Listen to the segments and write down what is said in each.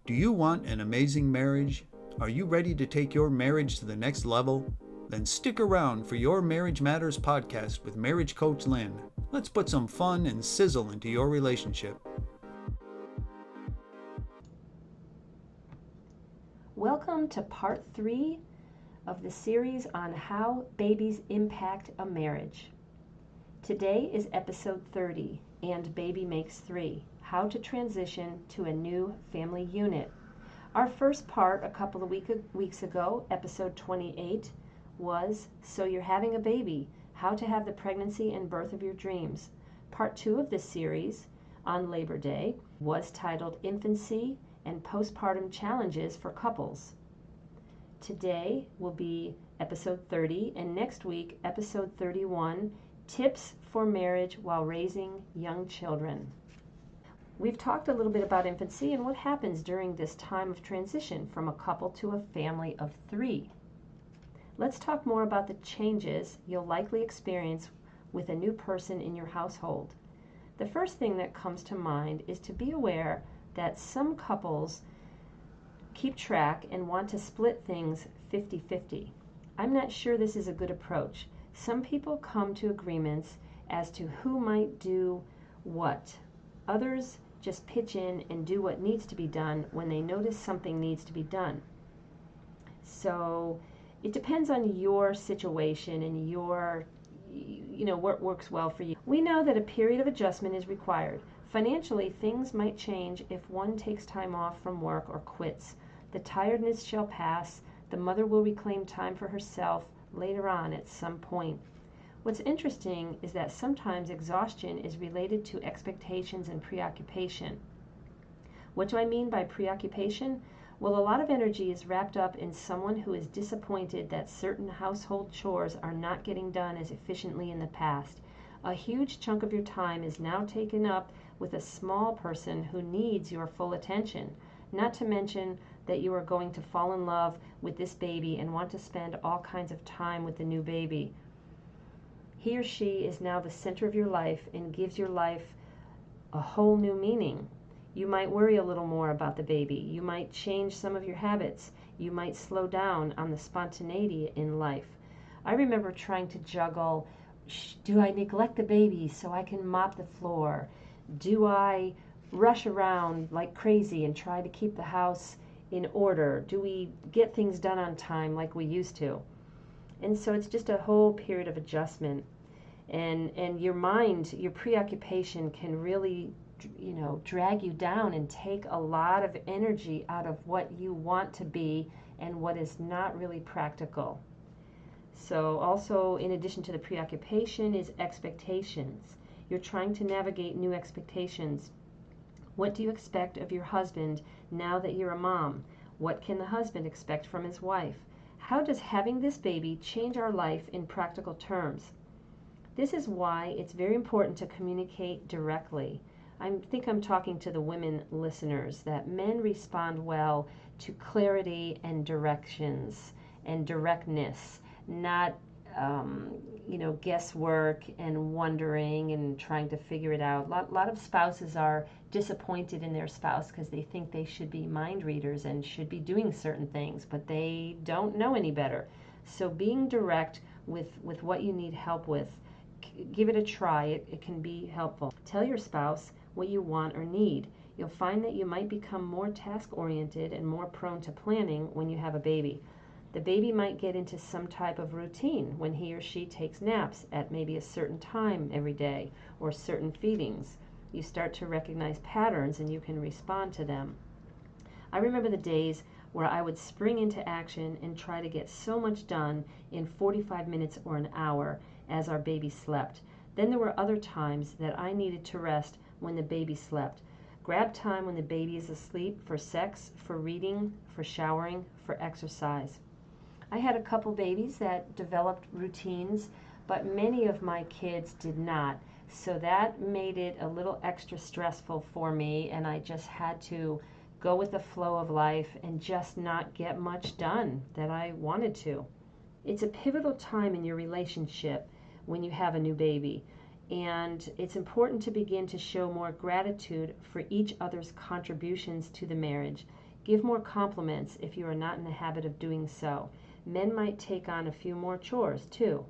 Do you want an amazing marriage? Are you ready to take your marriage to the next level? Then stick around for your Marriage Matters podcast with marriage coach Lynn. Let's put some fun and sizzle into your relationship. Welcome to part 3 of the series on how babies impact a marriage. Today is episode 30, and Baby Makes 3, how to transition to a new family unit. Our first part a couple of weeks ago, episode 28, was So You're Having a Baby, how to have the pregnancy and birth of your dreams. Part 2 of this series on Labor Day was titled Infancy and Postpartum Challenges for Couples. Today will be episode 30, and next week, episode 31, Tips for Marriage While Raising Young Children. We've talked a little bit about infancy and what happens during this time of transition from a couple to a family of 3. Let's talk more about the changes you'll likely experience with a new person in your household. The first thing that comes to mind is to be aware that some couples keep track and want to split things 50-50. I'm not sure this is a good approach. Some people come to agreements as to who might do what. Others just pitch in and do what needs to be done when they notice something needs to be done. So it depends on your situation and what works well for you. We know that a period of adjustment is required. Financially, things might change if one takes time off from work or quits. The tiredness shall pass. The mother will reclaim time for herself later on at some point. What's interesting is that sometimes exhaustion is related to expectations and preoccupation. What do I mean by preoccupation? Well, a lot of energy is wrapped up in someone who is disappointed that certain household chores are not getting done as efficiently in the past. A huge chunk of your time is now taken up with a small person who needs your full attention, not to mention that you are going to fall in love with this baby and want to spend all kinds of time with the new baby. He or she is now the center of your life and gives your life a whole new meaning. You might worry a little more about the baby. You might change some of your habits. You might slow down on the spontaneity in life. I remember trying to juggle, do I neglect the baby so I can mop the floor? Do I rush around like crazy and try to keep the house in order? Do we get things done on time like we used to? And so it's just a whole period of adjustment. And your mind, your preoccupation can really, drag you down and take a lot of energy out of what you want to be and what is not really practical. So also, in addition to the preoccupation, is expectations. You're trying to navigate new expectations. What do you expect of your husband now that you're a mom? What can the husband expect from his wife? How does having this baby change our life in practical terms? This is why it's very important to communicate directly. I think I'm talking to the women listeners, that men respond well to clarity and directions and directness, not guesswork and wondering and trying to figure it out. A lot of spouses are disappointed in their spouse because they think they should be mind readers and should be doing certain things, but they don't know any better. So being direct with what you need help with, give it a try. It can be helpful. Tell your spouse what you want or need. You'll find that you might become more task-oriented and more prone to planning when you have a baby. The baby might get into some type of routine when he or she takes naps at maybe a certain time every day or certain feedings. You start to recognize patterns and you can respond to them. I remember the days where I would spring into action and try to get so much done in 45 minutes or an hour as our baby slept. Then there were other times that I needed to rest when the baby slept. Grab time when the baby is asleep for sex, for reading, for showering, for exercise. I had a couple babies that developed routines, but many of my kids did not. So that made it a little extra stressful for me, and I just had to go with the flow of life and just not get much done that I wanted to. It's a pivotal time in your relationship when you have a new baby. And it's important to begin to show more gratitude for each other's contributions to the marriage. Give more compliments if you are not in the habit of doing so. Men might take on a few more chores too.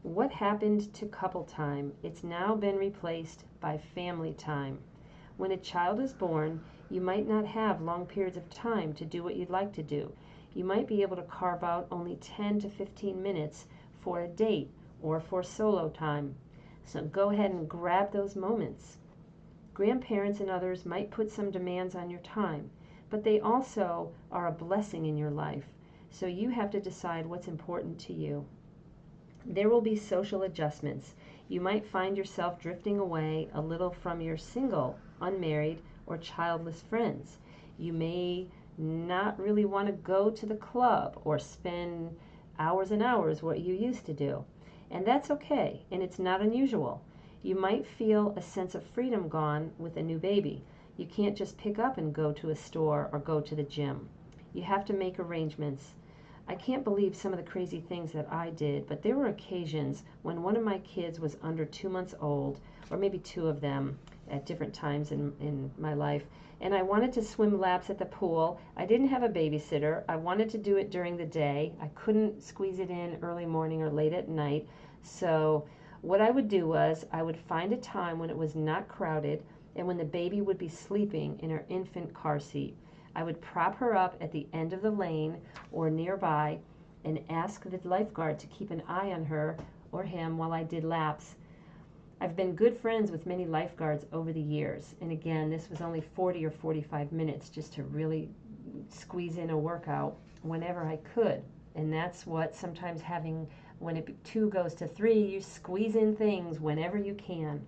What happened to couple time? It's now been replaced by family time. When a child is born, you might not have long periods of time to do what you'd like to do. You might be able to carve out only 10 to 15 minutes for a date or for solo time. So go ahead and grab those moments. Grandparents and others might put some demands on your time, but they also are a blessing in your life. So you have to decide what's important to you. There will be social adjustments. You might find yourself drifting away a little from your single, unmarried, or childless friends. You may not really want to go to the club or spend hours and hours what you used to do. And that's okay, and it's not unusual. You might feel a sense of freedom gone with a new baby. You can't just pick up and go to a store or go to the gym. You have to make arrangements. I can't believe some of the crazy things that I did, but there were occasions when one of my kids was under 2 months old, or maybe two of them at different times in my life, and I wanted to swim laps at the pool. I didn't have a babysitter. I wanted to do it during the day. I couldn't squeeze it in early morning or late at night. So what I would do was I would find a time when it was not crowded and when the baby would be sleeping in her infant car seat. I would prop her up at the end of the lane or nearby and ask the lifeguard to keep an eye on her or him while I did laps. I've been good friends with many lifeguards over the years, and again, this was only 40 or 45 minutes just to really squeeze in a workout whenever I could. And that's what sometimes having, when two goes to three, you squeeze in things whenever you can.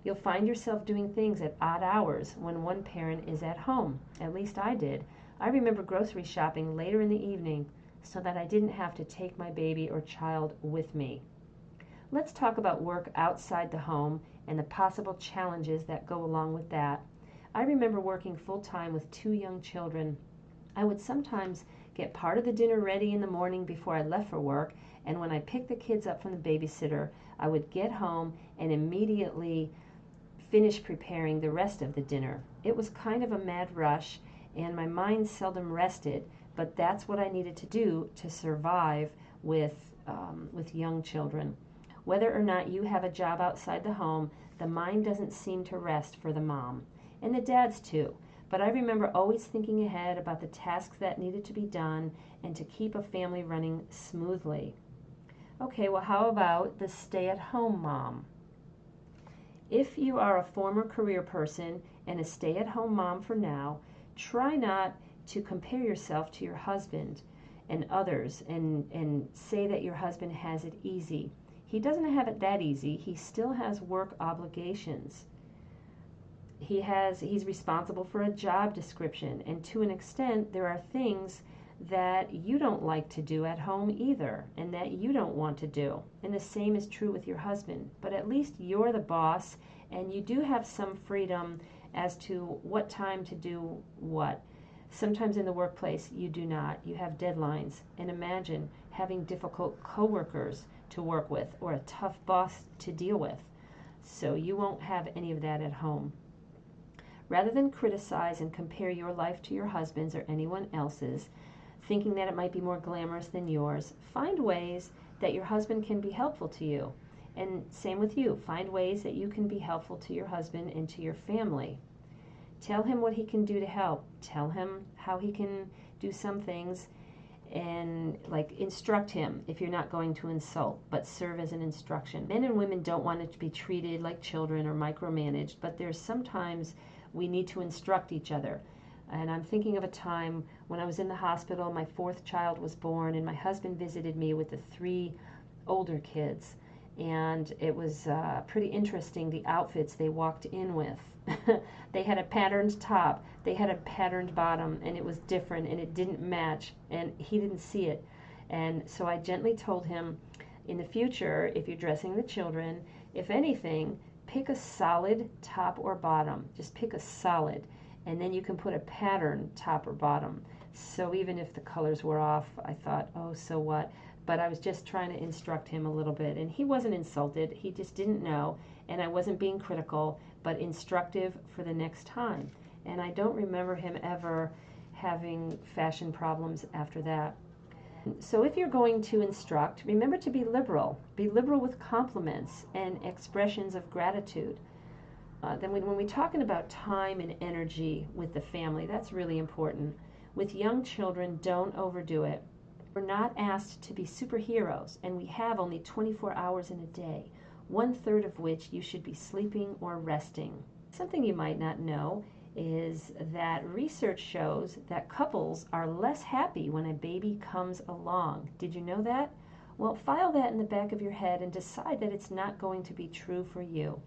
You'll find yourself doing things at odd hours when one parent is at home. At least I did. I remember grocery shopping later in the evening so that I didn't have to take my baby or child with me. Let's talk about work outside the home and the possible challenges that go along with that. I remember working full-time with 2 young children. I would sometimes get part of the dinner ready in the morning before I left for work, and when I picked the kids up from the babysitter, I would get home and immediately finish preparing the rest of the dinner. It was kind of a mad rush, and my mind seldom rested, but that's what I needed to do to survive with young children. Whether or not you have a job outside the home, the mind doesn't seem to rest for the mom, and the dads too. But I remember always thinking ahead about the tasks that needed to be done and to keep a family running smoothly. Okay, well, how about the stay-at-home mom? If you are a former career person and a stay-at-home mom for now, try not to compare yourself to your husband and others and say that your husband has it easy. He doesn't have it that easy. He still has work obligations. He's responsible for a job description, and to an extent there are things that you don't like to do at home either and that you don't want to do. And the same is true with your husband. But at least you're the boss and you do have some freedom as to what time to do what. Sometimes in the workplace you do not. You have deadlines. And imagine having difficult coworkers to work with or a tough boss to deal with. So you won't have any of that at home. Rather than criticize and compare your life to your husband's or anyone else's, thinking that it might be more glamorous than yours, find ways that your husband can be helpful to you. And same with you. Find ways that you can be helpful to your husband and to your family. Tell him what he can do to help. Tell him how he can do some things, and instruct him if you're not going to insult, but serve as an instruction. Men and women don't want it to be treated like children or micromanaged, but there's sometimes we need to instruct each other. And I'm thinking of a time when I was in the hospital, my 4th child was born, and my husband visited me with the 3 older kids. And it was pretty interesting, the outfits they walked in with. They had a patterned top, they had a patterned bottom, and it was different, and it didn't match, and he didn't see it. And so I gently told him, in the future, if you're dressing the children, if anything, pick a solid top or bottom. Just pick a solid, and then you can put a pattern top or bottom. So even if the colors were off, I thought, oh, so what? But I was just trying to instruct him a little bit, and he wasn't insulted. He just didn't know, and I wasn't being critical, but instructive for the next time. And I don't remember him ever having fashion problems after that. So if you're going to instruct, remember to be liberal. Be liberal with compliments and expressions of gratitude. Then when we're talking about time and energy with the family, that's really important. With young children, don't overdo it. We're not asked to be superheroes, and we have only 24 hours in a day, 1/3 of which you should be sleeping or resting. Something you might not know is that research shows that couples are less happy when a baby comes along. Did you know that? Well, file that in the back of your head and decide that it's not going to be true for you.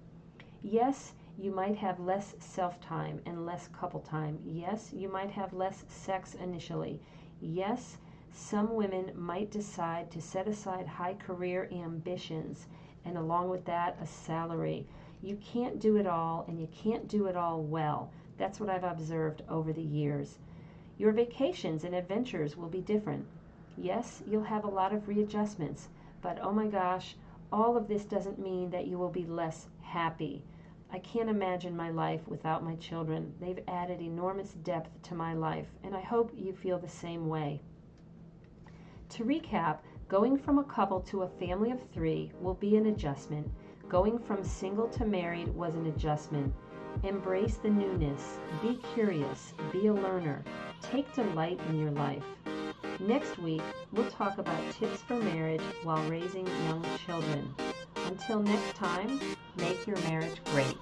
Yes, you might have less self-time and less couple time. Yes, you might have less sex initially. Yes, some women might decide to set aside high career ambitions, and along with that, a salary. You can't do it all, and you can't do it all well. That's what I've observed over the years. Your vacations and adventures will be different. Yes, you'll have a lot of readjustments, but oh my gosh, all of this doesn't mean that you will be less happy. I can't imagine my life without my children. They've added enormous depth to my life, and I hope you feel the same way. To recap, going from a couple to a family of 3 will be an adjustment. Going from single to married was an adjustment. Embrace the newness. Be curious. Be a learner. Take delight in your life. Next week, we'll talk about tips for marriage while raising young children. Until next time, make your marriage great.